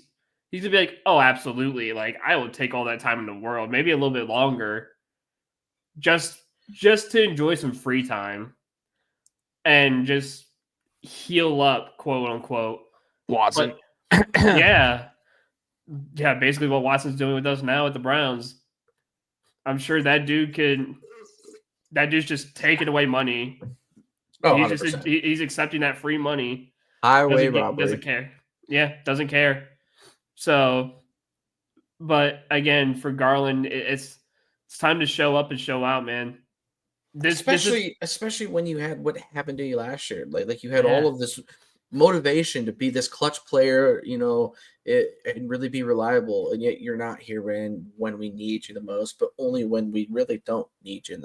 he's going to be like, oh, absolutely. Like, I will take all that time in the world, maybe a little bit longer, just just to enjoy some free time and just heal up, quote unquote. Watson. But yeah, basically what Watson's doing with us now at the Browns. I'm sure that dude could. That dude's just taking away money. Oh, He's 100%. he's accepting that free money. Highway robbery. Doesn't care. Yeah, doesn't care. So, but again, for Garland, it's time to show up and show out, man. This is Especially when you had what happened to you last year. Like you had all yeah, of this motivation to be this clutch player, and really be reliable, and yet you're not here when we need you the most, but only when we really don't need you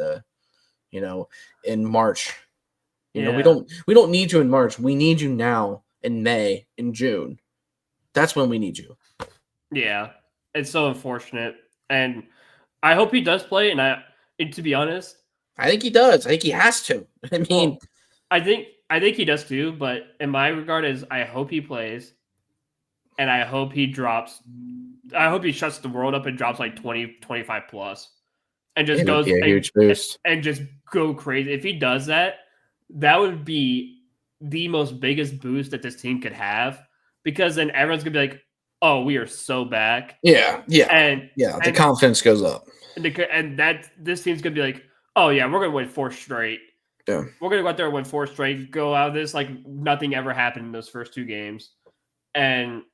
in March. We yeah, don't need you in March. We need you now in May, in June. That's when we need you. yeah. It's so unfortunate, and I hope he does play. And to be honest, I think he does. I think he has to. I mean, well, I think he does too. But in my regard, is I hope he plays, and I hope he drops. I hope he shuts the world up and drops like 20, 25 plus, and just it would goes be a huge boost. and just go crazy. If he does that, that would be the most biggest boost that this team could have, because then everyone's gonna be like, "Oh, we are so back," Yeah. and The confidence goes up. and that this team's gonna be like, "Oh yeah, we're gonna win 4 straight. Yeah. We're gonna go out there and win 4 straight. Go out of this like nothing ever happened in those first 2 games." And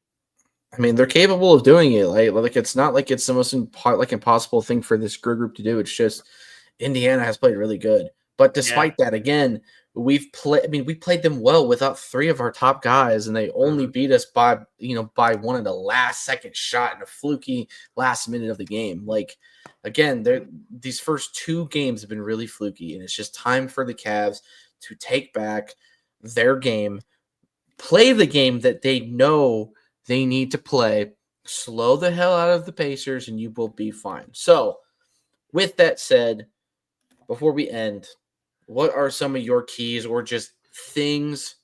I mean, they're capable of doing it. Like it's not like it's the most impossible thing for this group to do. It's just Indiana has played really good. But despite that, again, we played them well without 3 of our top guys, and they only beat us by one of the last second shot in a fluky last minute of the game. Like, again, these first 2 games have been really fluky, and it's just time for the Cavs to take back their game, play the game that they know they need to play, slow the hell out of the Pacers, and you will be fine. So, with that said, before we end, what are some of your keys or just things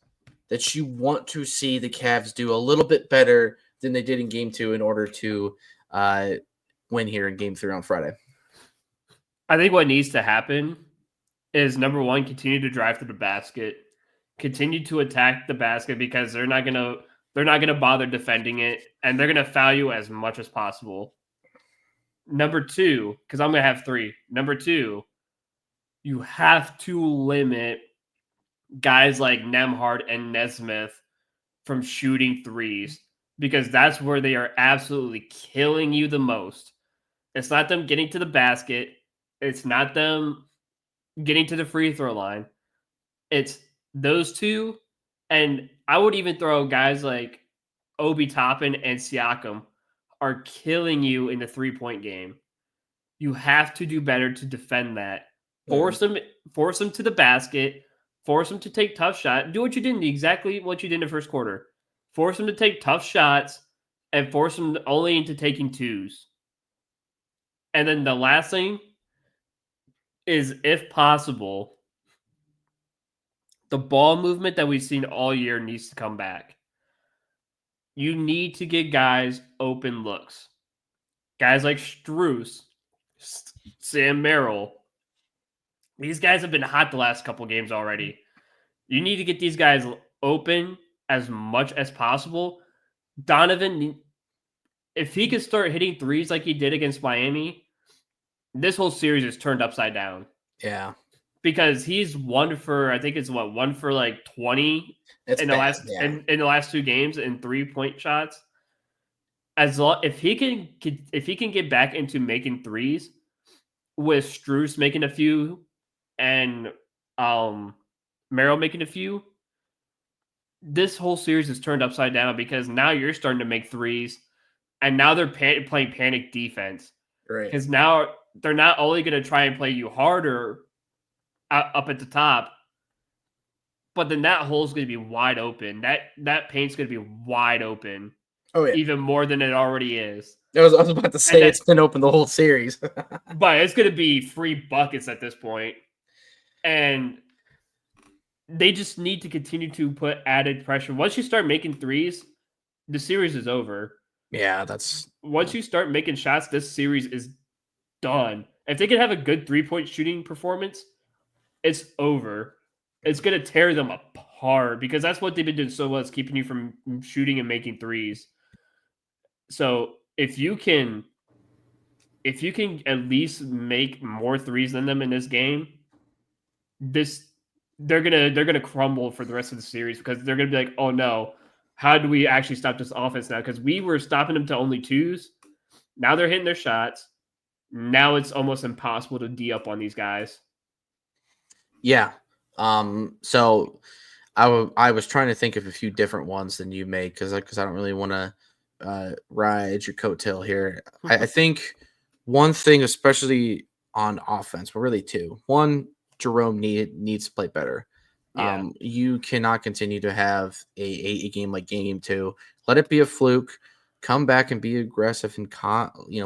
that you want to see the Cavs do a little bit better than they did in Game 2 in order to win here in Game 3 on Friday? I think what needs to happen is, number one, continue to drive to the basket, continue to attack the basket, because they're not gonna bother defending it, and they're gonna foul you as much as possible. Number two, because I'm gonna have 3. Number 2, you have to limit guys like Nemhard and Nesmith from shooting threes, because that's where they are absolutely killing you the most. It's not them getting to the basket. It's not them getting to the free throw line. It's those 2. And I would even throw guys like Obi Toppin and Siakam are killing you in the 3-point game. You have to do better to defend that. Force them to the basket. Force them to take tough shots. Do what you did, exactly what you did in the first quarter. Force them to take tough shots, and force them only into taking 2s. And then the last thing is, if possible, the ball movement that we've seen all year needs to come back. You need to get guys open looks. Guys like Strus, Sam Merrill. These guys have been hot the last couple games already. You need to get these guys open as much as possible. Donovan, if he could start hitting threes like he did against Miami, this whole series is turned upside down. Yeah. Because he's one for like 20 in the last 2 games in 3-point shots. If he can get back into making threes, with Strus making a few and Merrill making a few, this whole series is turned upside down, because now you're starting to make threes, and now they're playing panic defense. Right. Because now they're not only going to try and play you harder up at the top, but then that hole's going to be wide open. That paint's going to be wide open. Oh yeah, even more than it already is. I was about to say it's been open the whole series, but it's going to be free buckets at this point, and they just need to continue to put added pressure. Once you start making threes, the series is over. Yeah, once you start making shots, this series is done. If they can have a good 3-point shooting performance, it's over. It's going to tear them apart because that's what they've been doing so well. It's keeping you from shooting and making threes. So if you can at least make more threes than them in this game, this they're gonna crumble for the rest of the series because they're gonna be like, oh no, how do we actually stop this offense now? Because we were stopping them to only twos. Now they're hitting their shots. Now it's almost impossible to D up on these guys. Yeah. So I was trying to think of a few different ones than you made because I don't really want to ride your coattail here. I think one thing, especially on offense, but really two. One, Jerome needs to play better. Yeah. You cannot continue to have a game like game two. Let it be a fluke. Come back and be aggressive and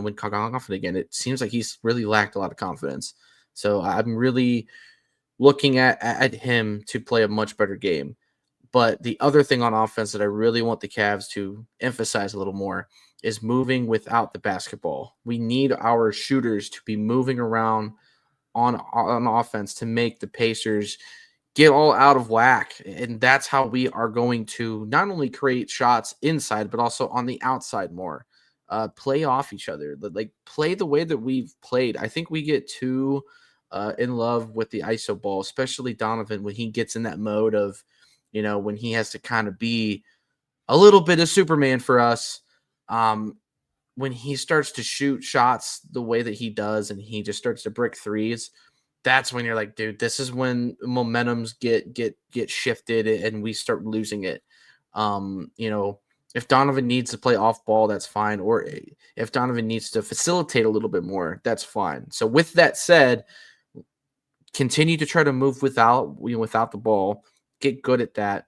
when confident again. It seems like he's really lacked a lot of confidence. So I'm really looking at him to play a much better game. But the other thing on offense that I really want the Cavs to emphasize a little more is moving without the basketball. We need our shooters to be moving around on offense to make the Pacers get all out of whack. And that's how we are going to not only create shots inside, but also on the outside more. Play off each other, like play the way that we've played. I think we get too in love with the ISO ball, especially Donovan when he gets in that mode of, when he has to kind of be a little bit of Superman for us. When he starts to shoot shots the way that he does and he just starts to brick threes, that's when you're like, dude, this is when momentums get shifted and we start losing it. If Donovan needs to play off ball, that's fine. Or if Donovan needs to facilitate a little bit more, that's fine. So with that said, continue to try to move without the ball, get good at that.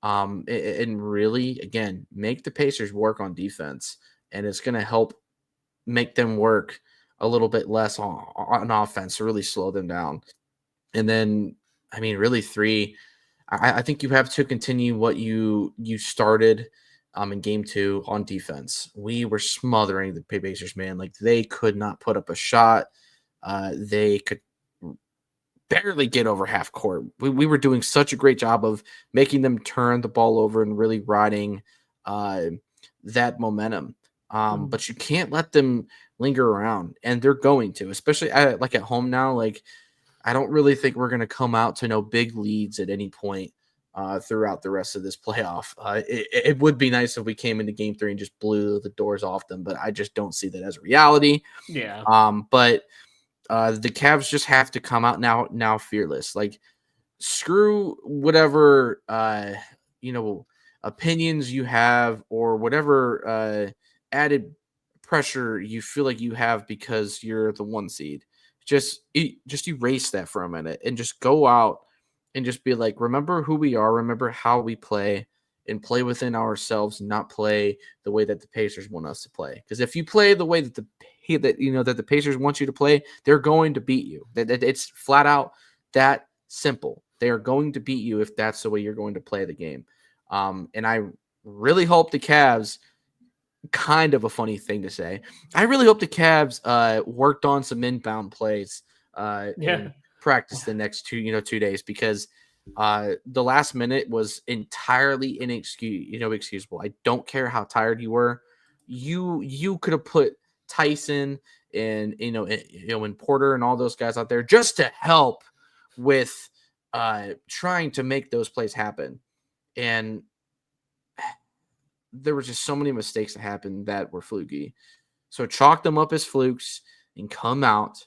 And really, again, make the Pacers work on defense, and it's going to help make them work a little bit less on offense to really slow them down. And then, I mean, really three, I think you have to continue what you started in game two on defense. We were smothering the Pacers, man. Like they could not put up a shot. They could barely get over half court. We were doing such a great job of making them turn the ball over and really riding that momentum. But you can't let them linger around, and they're going to, especially like at home now. Like I don't really think we're going to come out to no big leads at any point throughout the rest of this playoff. It would be nice if we came into game three and just blew the doors off them, but I just don't see that as a reality. Yeah. But the Cavs just have to come out now fearless. Like screw whatever opinions you have or whatever added pressure you feel like you have because you're the one seed. Just erase that for a minute and just go out and just be like, remember who we are, remember how we play, and play within ourselves, not play the way that the Pacers want us to play. Because if you play the way that the Pacers want you to play, they're going to beat you. That it's flat out that simple. They are going to beat you if that's the way you're going to play the game. And I really hope the Cavs, kind of a funny thing to say, I really hope the Cavs worked on some inbound plays in practice the next 2 days, because the last minute was entirely inexcusable. I don't care how tired you were. You could have put Tyson and and Porter and all those guys out there just to help with trying to make those plays happen. And there were just so many mistakes that happened that were fluky. So chalk them up as flukes and come out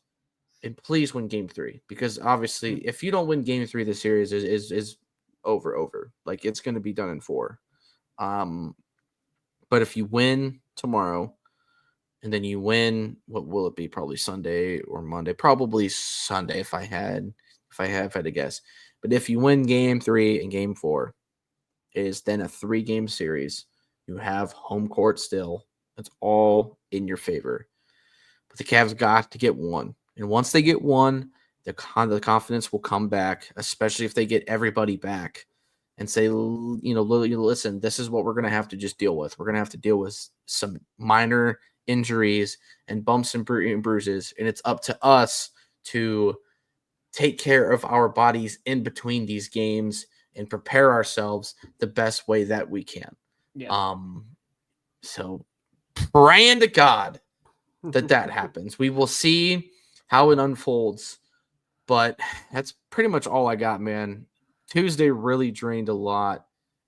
and please win game three. Because obviously, if you don't win game three, the series is over. Like it's going to be done in four. But if you win tomorrow, and then you win, what will it be? Probably Sunday or Monday. Probably Sunday if I had to guess. But if you win game three and game four, it is then a 3-game series. You have home court still. It's all in your favor. But the Cavs got to get one. And once they get one, the confidence will come back, especially if they get everybody back and say, listen, this is what we're going to have to just deal with. We're going to have to deal with some minor injuries and bumps and bruises, and it's up to us to take care of our bodies in between these games and prepare ourselves the best way that we can. Yeah. So praying to God that happens. We will see how it unfolds, but that's pretty much all I got, man. Tuesday really drained a lot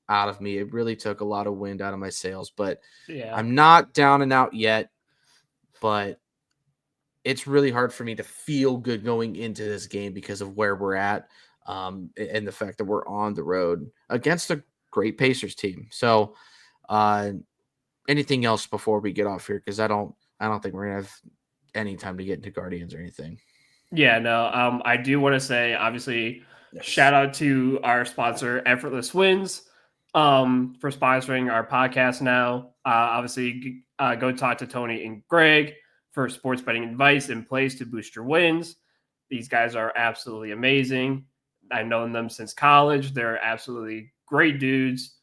out of me. It really took a lot of wind out of my sails, but Yeah. I'm not down and out yet, but it's really hard for me to feel good going into this game because of where we're at, and the fact that we're on the road against a great Pacers team. So, anything else before we get off here? Because I don't think we're gonna have any time to get into Guardians or anything. Yeah, no. I do want to say, obviously, Yes. shout out to our sponsor, Effortless Wins, for sponsoring our podcast now. Obviously, go talk to Tony and Greg for sports betting advice and plays to boost your wins. These guys are absolutely amazing. I've known them since college. They're absolutely great dudes,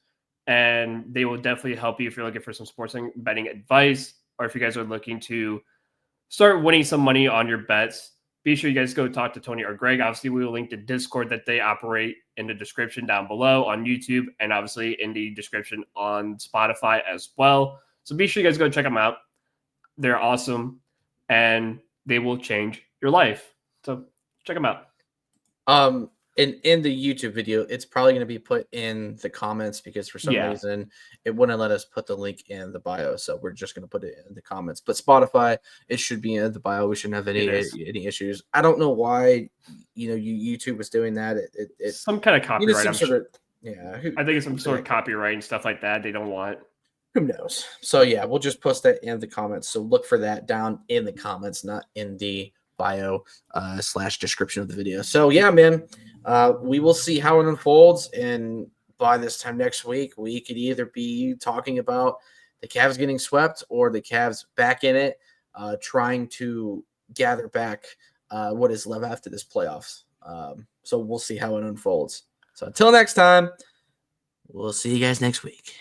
and they will definitely help you if you're looking for some sports betting advice, or if you guys are looking to start winning some money on your bets. Be sure you guys go talk to Tony or Greg. Obviously, we will link the Discord that they operate in the description down below on YouTube, and obviously in the description on Spotify as well. So be sure you guys go check them out. They're awesome, and they will change your life. So check them out. In the YouTube video, it's probably going to be put in the comments because for some reason it wouldn't let us put the link in the bio, so we're just going to put it in the comments. But Spotify, it should be in the bio. We shouldn't have any issues. I don't know why YouTube was doing that. It some kind of copyright. I think it's some sort of copyright and stuff like that. They don't want. Who knows? So yeah, we'll just post that in the comments. So look for that down in the comments, not in the bio / description of the video. So yeah, man, we will see how it unfolds, and by this time next week, we could either be talking about the Cavs getting swept or the Cavs back in it, trying to gather back what is left after this playoffs. So we'll see how it unfolds. So until next time, we'll see you guys next week.